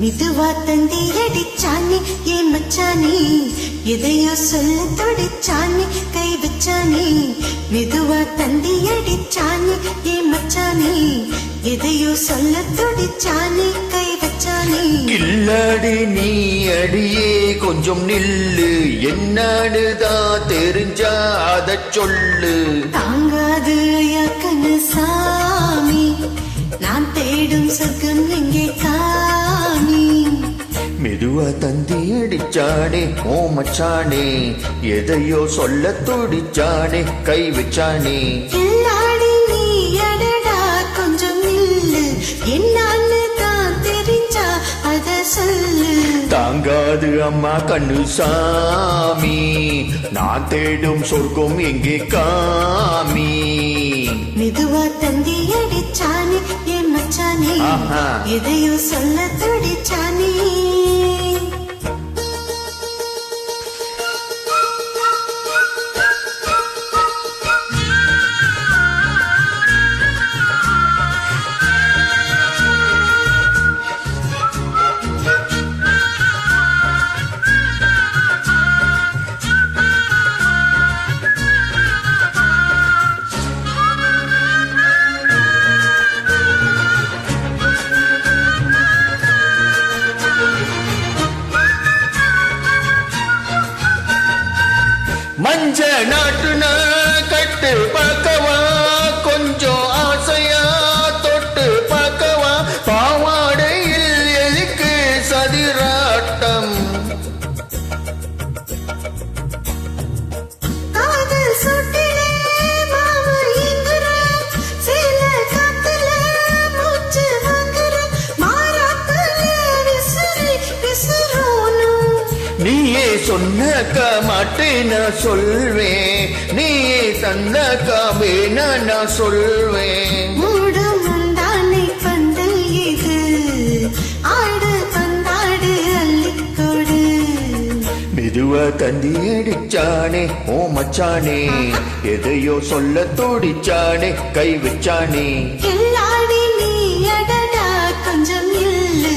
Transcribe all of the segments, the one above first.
மெதுவா தந்தி அடிச்சானே ஏன் மச்சானே எதையோ சொல்ல துடிச்சானே கை வச்சானே மெதுவா தந்தி அடிச்சானே ஏன் மச்சானே எதையோ சொல்ல துடிச்சானே கை வச்சானே. கில்லாடி நீ அடியே கொஞ்சம் நில்லு, என்னடுதான் தெரிஞ்சா அத சொல்லு. தாங்காது ஐயா கண்ணசாமி, நான் தேடும் சொர்க்கம் எங்கே காமி. மெதுவா தந்தி அடிச்சானே ஓ மச்சானே, எதையோ சொல்ல துடிச்சானே கை வச்சானே. கில்லாடி நீ அடடா கொஞ்சம் நில்லு, என்னான்னு தான் தெரிஞ்சா அத சொல்லு. தாங்காது அம்மா கண்ணு சாமி, நான் தேடும் சொர்க்கம் எங்கே காமி. மெதுவா தந்தி அடிச்சானே என் மச்சானே, எதையோ சொல்ல துடிச்சானே. மஞ்ச நாட்டுன கட்டு பார்க்கவா, கொஞ்சம் ஆசையா தொட்டு பார்க்கவா, பாவாடையில் எதுக்கு சதிராட்டம். காதல் சுட்டிலே மாமா எங்குற, சேல காத்துல மூச்சு வாங்குற, மாறாப்புல விசிறி விசிறோனும். நீயே சொன்னக்கா மாட்டேன் நான் சொல்வேன், நீயே தந்தக்கா வேணா நான் சொல்வேன். மூடும் முந்தானை பந்தல் இது, ஆடு பந்தாடு அள்ளிக்கொடு. மெதுவா தந்தி அடிச்சானே ஓ மச்சானே, எதையோ சொல்ல தோடிச்சானே கை வச்சானே. கில்லாடி நீ அடடா கொஞ்சம் நில்லு,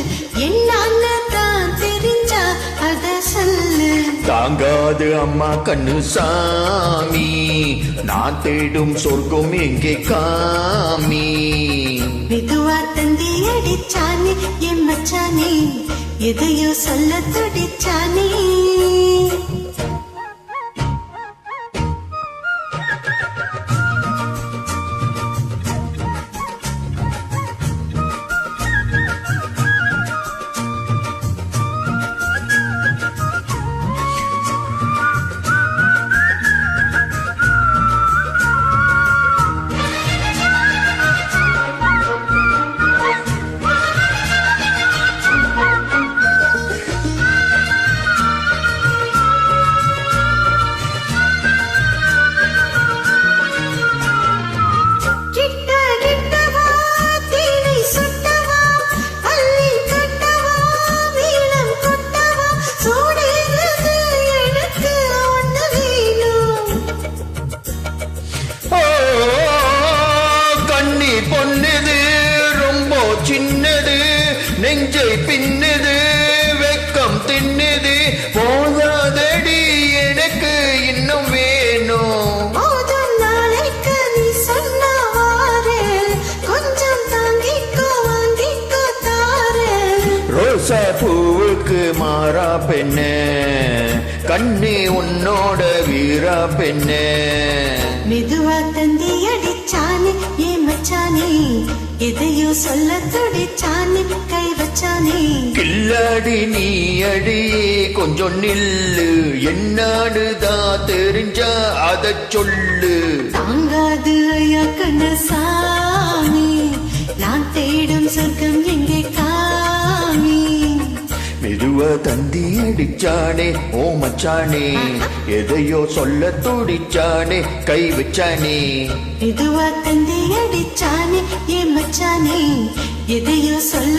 என்னான்னு தான் தெரிஞ்சா அத சொல்லு. தாங்காது அம்மா கண்ணு சாமி, நான் தேடும் சொர்க்கம் எங்கே காமி. மெதுவா தந்தி அடிச்சானே என் மச்சானே, எதையோ சொல்ல துடிச்சானே. பொன்னது ரொம்ப சின்னது, நெஞ்சை பின்னது வெக்கம் தின்னது, போதாதடி எனக்கு இன்னும் வேணும். போதும் நாளைக்கு நீ சொன்னவாறு, கொஞ்சம் தாங்கிக்கோ வாங்கிக்கோ தாரு. ரோசா பூவுக்கு மாறா பெண்ணே, கண்ணே உன்னோட வீரா பெண்ணே. மெதுவா தந்தி அடிச்சானே ஏன் மச்சானே, எதையோ சொல்ல துடிச்சானே கை வச்சானே. கில்லாடி நீ அடியே கொஞ்சம் நில்லு, என்னாடுதான் தெரிஞ்சா அத சொல்லு. தாங்காது ஐயா கண்ணசாமி, நான் தேடும் சொர்க்கம் எங்கே காமி. மெதுவா தந்தி அடிச்சானே ஓ மச்சானே, எதையோ சொல்ல துடிச்சானே கை வச்சானே. மெதுவா தந்தி அடிச்சானே ஏன் மச்சானே, எதையோ சொல்ல